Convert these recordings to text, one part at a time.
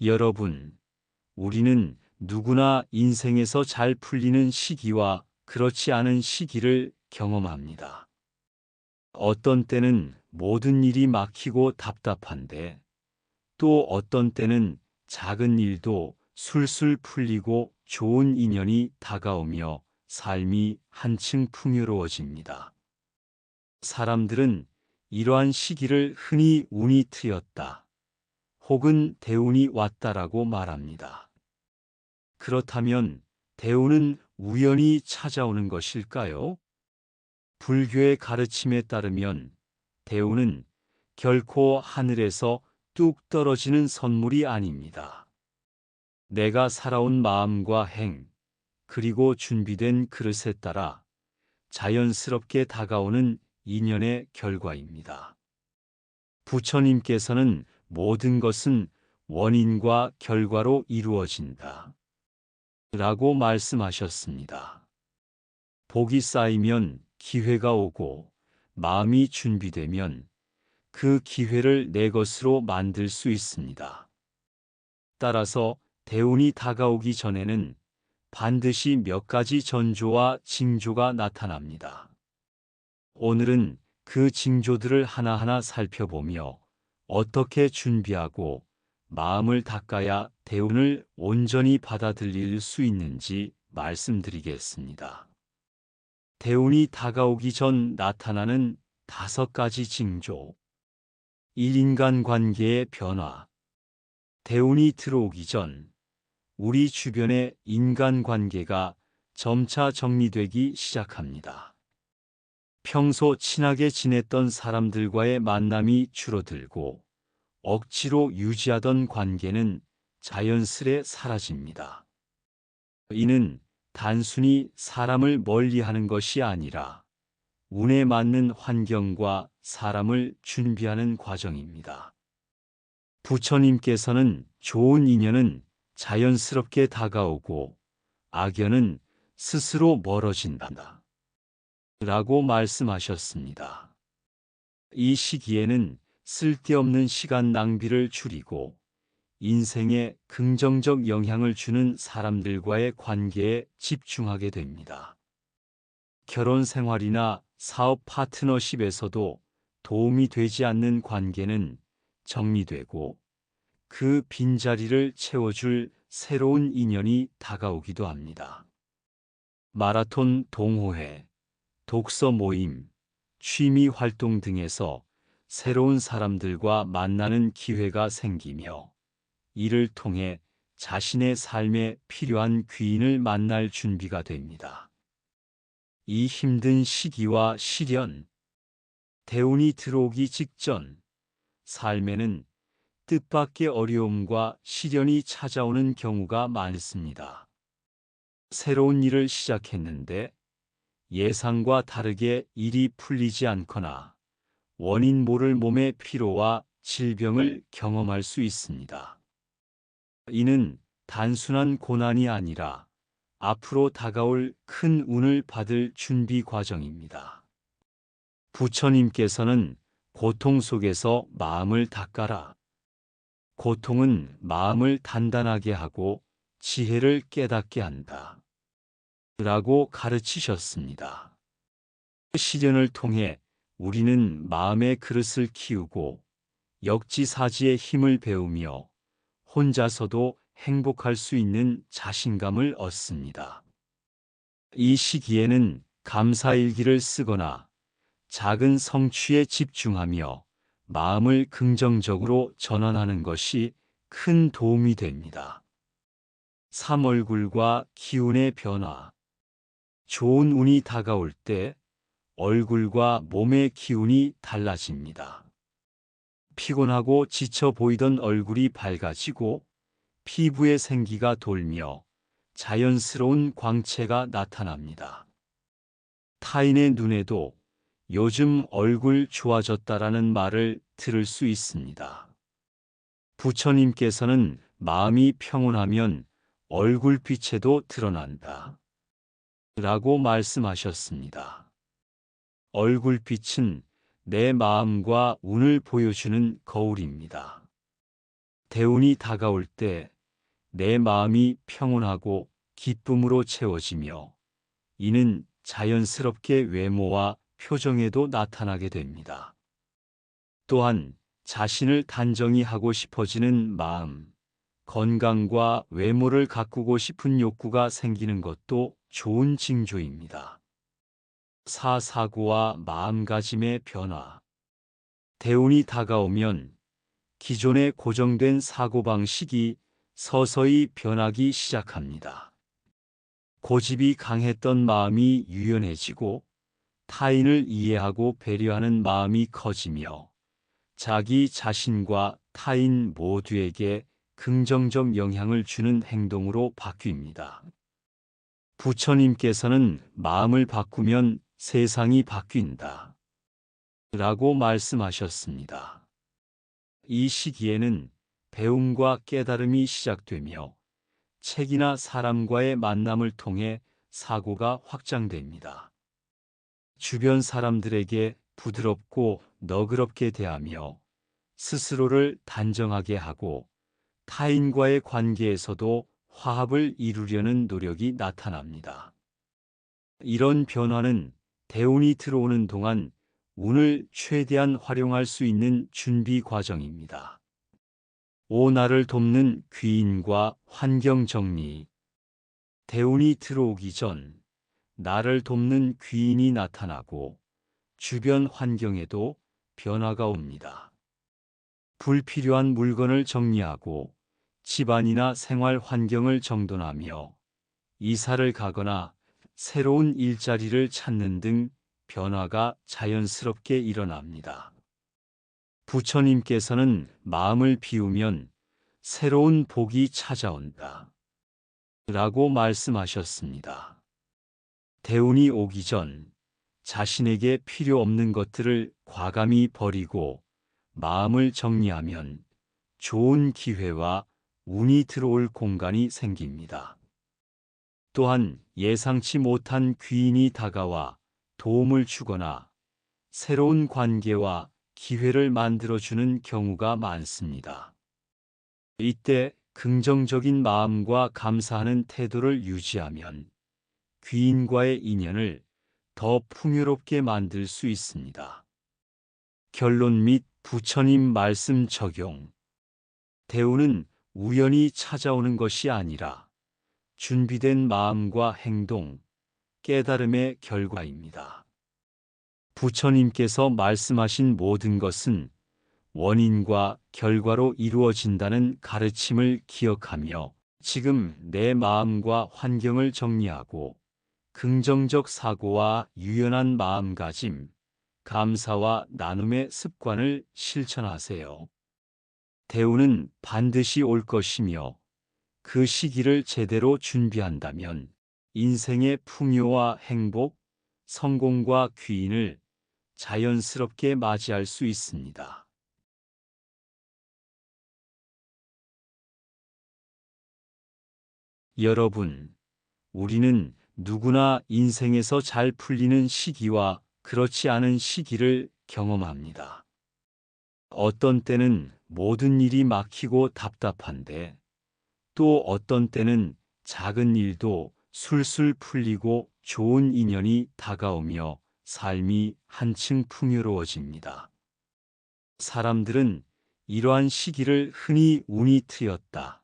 여러분, 우리는 누구나 인생에서 잘 풀리는 시기와 그렇지 않은 시기를 경험합니다. 어떤 때는 모든 일이 막히고 답답한데, 또 어떤 때는 작은 일도 술술 풀리고 좋은 인연이 다가오며 삶이 한층 풍요로워집니다. 사람들은 이러한 시기를 흔히 운이 트였다, 혹은 대운이 왔다라고 말합니다. 그렇다면 대운은 우연히 찾아오는 것일까요? 불교의 가르침에 따르면 대운은 결코 하늘에서 뚝 떨어지는 선물이 아닙니다. 내가 살아온 마음과 행, 그리고 준비된 그릇에 따라 자연스럽게 다가오는 인연의 결과입니다. 부처님께서는 모든 것은 원인과 결과로 이루어진다 라고 말씀하셨습니다. 복이 쌓이면 기회가 오고, 마음이 준비되면 그 기회를 내 것으로 만들 수 있습니다. 따라서 대운이 다가오기 전에는 반드시 몇 가지 전조와 징조가 나타납니다. 오늘은 그 징조들을 하나하나 살펴보며 어떻게 준비하고 마음을 닦아야 대운을 온전히 받아들일 수 있는지 말씀드리겠습니다. 대운이 다가오기 전 나타나는 5가지 징조. 1. 인간관계의 변화. 대운이 들어오기 전 우리 주변의 인간관계가 점차 정리되기 시작합니다. 평소 친하게 지냈던 사람들과의 만남이 줄어들고 억지로 유지하던 관계는 자연스레 사라집니다. 이는 단순히 사람을 멀리하는 것이 아니라 운에 맞는 환경과 사람을 준비하는 과정입니다. 부처님께서는 좋은 인연은 자연스럽게 다가오고 악연은 스스로 멀어진다 라고 말씀하셨습니다. 이 시기에는 쓸데없는 시간 낭비를 줄이고 인생에 긍정적 영향을 주는 사람들과의 관계에 집중하게 됩니다. 결혼 생활이나 사업 파트너십에서도 도움이 되지 않는 관계는 정리되고 그 빈자리를 채워줄 새로운 인연이 다가오기도 합니다. 마라톤 동호회, 독서 모임, 취미 활동 등에서 새로운 사람들과 만나는 기회가 생기며 이를 통해 자신의 삶에 필요한 귀인을 만날 준비가 됩니다. 이 힘든 시기와 시련, 대운이 들어오기 직전 삶에는 뜻밖의 어려움과 시련이 찾아오는 경우가 많습니다. 새로운 일을 시작했는데 예상과 다르게 일이 풀리지 않거나 원인 모를 몸의 피로와 질병을 경험할 수 있습니다. 이는 단순한 고난이 아니라 앞으로 다가올 큰 운을 받을 준비 과정입니다. 부처님께서는 고통 속에서 마음을 닦아라. 고통은 마음을 단단하게 하고 지혜를 깨닫게 한다 라고 가르치셨습니다. 시련을 통해 우리는 마음의 그릇을 키우고 역지사지의 힘을 배우며 혼자서도 행복할 수 있는 자신감을 얻습니다. 이 시기에는 감사일기를 쓰거나 작은 성취에 집중하며 마음을 긍정적으로 전환하는 것이 큰 도움이 됩니다. 3. 얼굴과 기운의 변화. 좋은 운이 다가올 때 얼굴과 몸의 기운이 달라집니다. 피곤하고 지쳐 보이던 얼굴이 밝아지고 피부에 생기가 돌며 자연스러운 광채가 나타납니다. 타인의 눈에도 요즘 얼굴 좋아졌다라는 말을 들을 수 있습니다. 부처님께서는 마음이 평온하면 얼굴빛에도 드러난다 라고 말씀하셨습니다. 얼굴빛은 내 마음과 운을 보여주는 거울입니다. 대운이 다가올 때 내 마음이 평온하고 기쁨으로 채워지며 이는 자연스럽게 외모와 표정에도 나타나게 됩니다. 또한 자신을 단정히 하고 싶어지는 마음, 건강과 외모를 가꾸고 싶은 욕구가 생기는 것도 좋은 징조입니다. 사고와 마음가짐의 변화. 대운이 다가오면 기존의 고정된 사고방식이 서서히 변하기 시작합니다. 고집이 강했던 마음이 유연해지고 타인을 이해하고 배려하는 마음이 커지며 자기 자신과 타인 모두에게 긍정적 영향을 주는 행동으로 바뀝니다. 부처님께서는 마음을 바꾸면 세상이 바뀐다 라고 말씀하셨습니다. 이 시기에는 배움과 깨달음이 시작되며 책이나 사람과의 만남을 통해 사고가 확장됩니다. 주변 사람들에게 부드럽고 너그럽게 대하며 스스로를 단정하게 하고 타인과의 관계에서도 화합을 이루려는 노력이 나타납니다. 이런 변화는 대운이 들어오는 동안 운을 최대한 활용할 수 있는 준비 과정입니다. 나를 돕는 귀인과 환경 정리. 대운이 들어오기 전 나를 돕는 귀인이 나타나고 주변 환경에도 변화가 옵니다. 불필요한 물건을 정리하고 집안이나 생활 환경을 정돈하며 이사를 가거나 새로운 일자리를 찾는 등 변화가 자연스럽게 일어납니다. 부처님께서는 마음을 비우면 새로운 복이 찾아온다 라고 말씀하셨습니다. 대운이 오기 전 자신에게 필요 없는 것들을 과감히 버리고 마음을 정리하면 좋은 기회와 운이 들어올 공간이 생깁니다. 또한 예상치 못한 귀인이 다가와 도움을 주거나 새로운 관계와 기회를 만들어주는 경우가 많습니다. 이때 긍정적인 마음과 감사하는 태도를 유지하면 귀인과의 인연을 더 풍요롭게 만들 수 있습니다. 결론 및 부처님 말씀 적용. 대운은 우연히 찾아오는 것이 아니라 준비된 마음과 행동, 깨달음의 결과입니다. 부처님께서 말씀하신 모든 것은 원인과 결과로 이루어진다는 가르침을 기억하며 지금 내 마음과 환경을 정리하고 긍정적 사고와 유연한 마음가짐, 감사와 나눔의 습관을 실천하세요. 대운은 반드시 올 것이며 그 시기를 제대로 준비한다면 인생의 풍요와 행복, 성공과 귀인을 자연스럽게 맞이할 수 있습니다. 여러분, 우리는 누구나 인생에서 잘 풀리는 시기와 그렇지 않은 시기를 경험합니다. 어떤 때는 모든 일이 막히고 답답한데 또 어떤 때는 작은 일도 술술 풀리고 좋은 인연이 다가오며 삶이 한층 풍요로워집니다. 사람들은 이러한 시기를 흔히 운이 트였다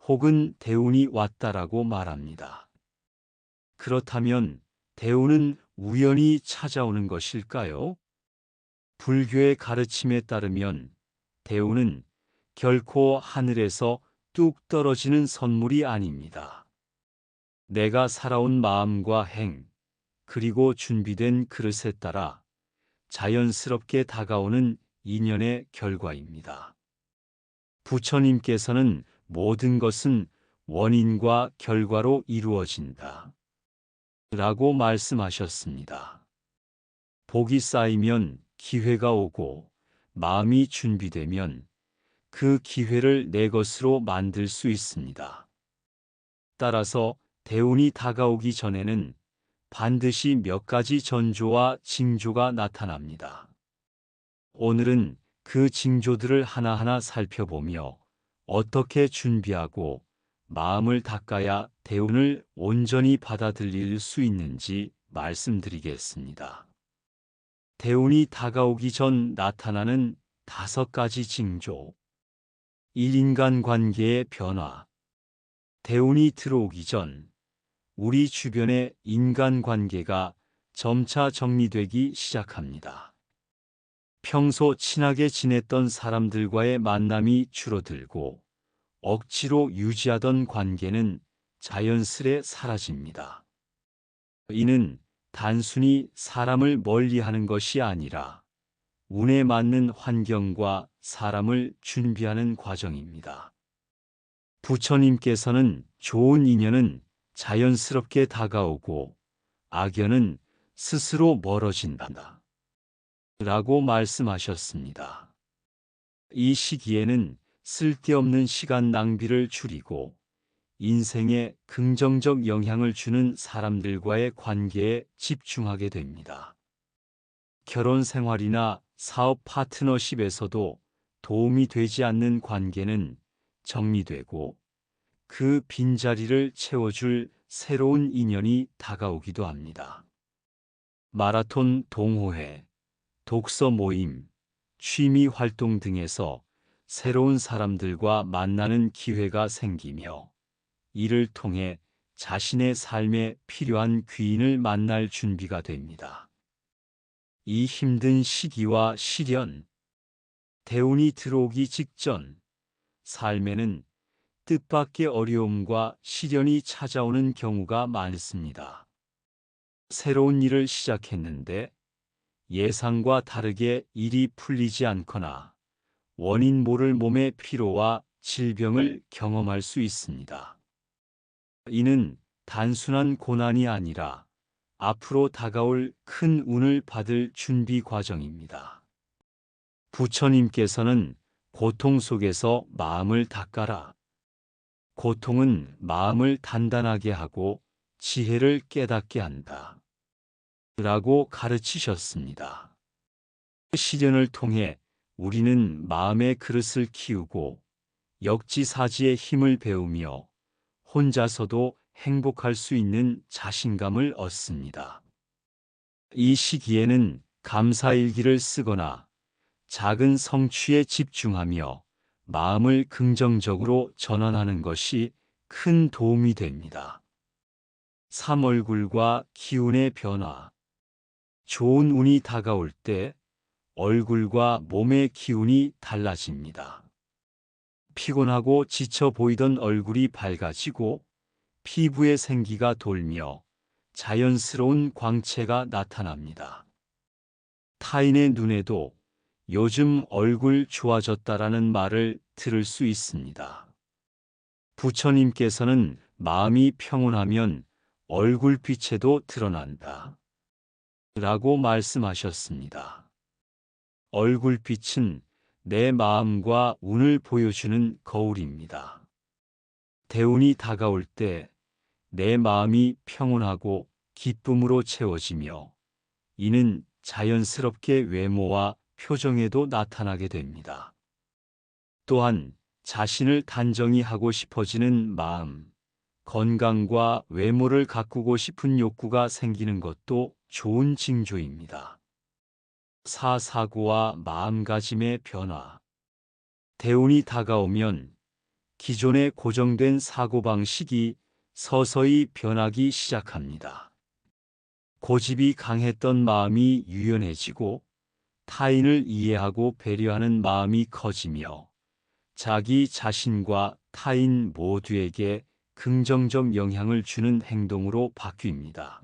혹은 대운이 왔다라고 말합니다. 그렇다면 대운은 우연히 찾아오는 것일까요? 불교의 가르침에 따르면 대운은 결코 하늘에서 뚝 떨어지는 선물이 아닙니다. 내가 살아온 마음과 행, 그리고 준비된 그릇에 따라 자연스럽게 다가오는 인연의 결과입니다. 부처님께서는 모든 것은 원인과 결과로 이루어진다 라고 말씀하셨습니다. 복이 쌓이면 기회가 오고 마음이 준비되면 그 기회를 내 것으로 만들 수 있습니다. 따라서 대운이 다가오기 전에는 반드시 몇 가지 전조와 징조가 나타납니다. 오늘은 그 징조들을 하나하나 살펴보며 어떻게 준비하고 마음을 닦아야 대운을 온전히 받아들일 수 있는지 말씀드리겠습니다. 대운이 다가오기 전 나타나는 5가지 징조. 1. 인간관계의 변화. 대운이 들어오기 전 우리 주변의 인간관계가 점차 정리되기 시작합니다. 평소 친하게 지냈던 사람들과의 만남이 줄어들고 억지로 유지하던 관계는 자연스레 사라집니다. 이는 단순히 사람을 멀리하는 것이 아니라 운에 맞는 환경과 사람을 준비하는 과정입니다. 부처님께서는 좋은 인연은 자연스럽게 다가오고 악연은 스스로 멀어진다 라고 말씀하셨습니다. 이 시기에는 쓸데없는 시간 낭비를 줄이고 인생에 긍정적 영향을 주는 사람들과의 관계에 집중하게 됩니다. 결혼 생활이나 사업 파트너십에서도 도움이 되지 않는 관계는 정리되고 그 빈자리를 채워줄 새로운 인연이 다가오기도 합니다. 마라톤 동호회, 독서 모임, 취미 활동 등에서 새로운 사람들과 만나는 기회가 생기며 이를 통해 자신의 삶에 필요한 귀인을 만날 준비가 됩니다. 이 힘든 시기와 시련, 대운이 들어오기 직전 삶에는 뜻밖의 어려움과 시련이 찾아오는 경우가 많습니다. 새로운 일을 시작했는데 예상과 다르게 일이 풀리지 않거나 원인 모를 몸의 피로와 질병을 경험할 수 있습니다. 이는 단순한 고난이 아니라 앞으로 다가올 큰 운을 받을 준비 과정입니다. 부처님께서는 고통 속에서 마음을 닦아라. 고통은 마음을 단단하게 하고 지혜를 깨닫게 한다. 라고 가르치셨습니다. 시련을 통해 우리는 마음의 그릇을 키우고 역지사지의 힘을 배우며 혼자서도 행복할 수 있는 자신감을 얻습니다. 이 시기에는 감사일기를 쓰거나 작은 성취에 집중하며 마음을 긍정적으로 전환하는 것이 큰 도움이 됩니다. 3. 얼굴과 기운의 변화. 좋은 운이 다가올 때 얼굴과 몸의 기운이 달라집니다. 피곤하고 지쳐 보이던 얼굴이 밝아지고 피부에 생기가 돌며 자연스러운 광채가 나타납니다. 타인의 눈에도 요즘 얼굴 좋아졌다라는 말을 들을 수 있습니다. 부처님께서는 마음이 평온하면 얼굴빛에도 드러난다. 라고 말씀하셨습니다. 얼굴빛은 내 마음과 운을 보여주는 거울입니다. 대운이 다가올 때 내 마음이 평온하고 기쁨으로 채워지며 이는 자연스럽게 외모와 표정에도 나타나게 됩니다. 또한 자신을 단정히 하고 싶어지는 마음, 건강과 외모를 가꾸고 싶은 욕구가 생기는 것도 좋은 징조입니다. 4. 사고와 마음가짐의 변화. 대운이 다가오면 기존의 고정된 사고방식이 서서히 변하기 시작합니다. 고집이 강했던 마음이 유연해지고 타인을 이해하고 배려하는 마음이 커지며 자기 자신과 타인 모두에게 긍정적 영향을 주는 행동으로 바뀝니다.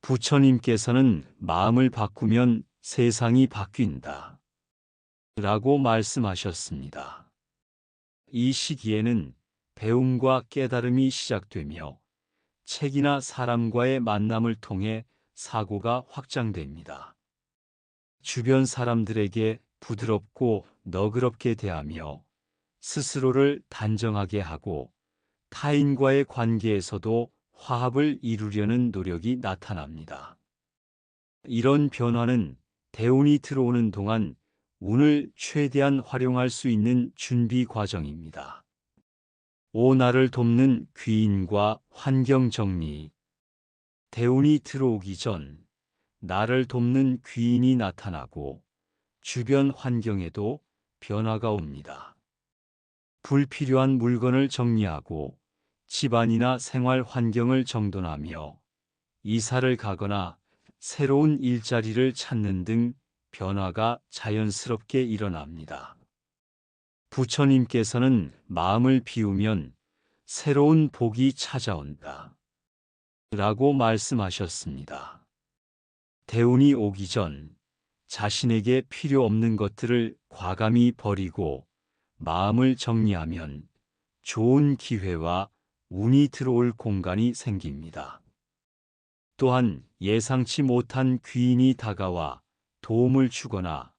부처님께서는 마음을 바꾸면 세상이 바뀐다. 라고 말씀하셨습니다. 이 시기에는 배움과 깨달음이 시작되며 책이나 사람과의 만남을 통해 사고가 확장됩니다. 주변 사람들에게 부드럽고 너그럽게 대하며 스스로를 단정하게 하고 타인과의 관계에서도 화합을 이루려는 노력이 나타납니다. 이런 변화는 대운이 들어오는 동안 운을 최대한 활용할 수 있는 준비 과정입니다. 나를 돕는 귀인과 환경 정리. 대운이 들어오기 전 나를 돕는 귀인이 나타나고 주변 환경에도 변화가 옵니다. 불필요한 물건을 정리하고 집안이나 생활 환경을 정돈하며 이사를 가거나 새로운 일자리를 찾는 등 변화가 자연스럽게 일어납니다. 부처님께서는 마음을 비우면 새로운 복이 찾아온다 라고 말씀하셨습니다. 대운이 오기 전 자신에게 필요 없는 것들을 과감히 버리고 마음을 정리하면 좋은 기회와 운이 들어올 공간이 생깁니다. 또한 예상치 못한 귀인이 다가와 도움을 주거나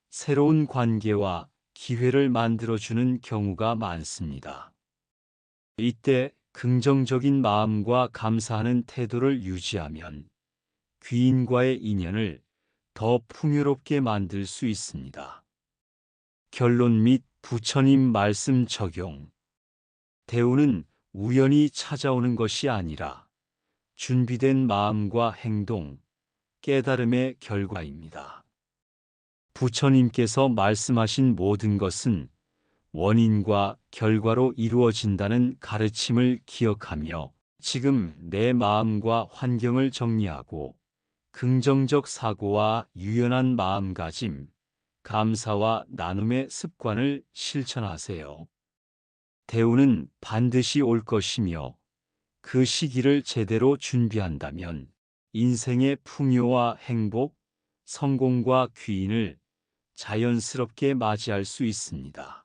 새로운 관계와 기회를 만들어주는 경우가 많습니다. 이때 긍정적인 마음과 감사하는 태도를 유지하면 귀인과의 인연을 더 풍요롭게 만들 수 있습니다. 결론 및 부처님 말씀 적용. 대운은 우연히 찾아오는 것이 아니라 준비된 마음과 행동, 깨달음의 결과입니다. 부처님께서 말씀하신 모든 것은 원인과 결과로 이루어진다는 가르침을 기억하며 지금 내 마음과 환경을 정리하고 긍정적 사고와 유연한 마음가짐, 감사와 나눔의 습관을 실천하세요. 대운은 반드시 올 것이며 그 시기를 제대로 준비한다면 인생의 풍요와 행복, 성공과 귀인을 자연스럽게 맞이할 수 있습니다.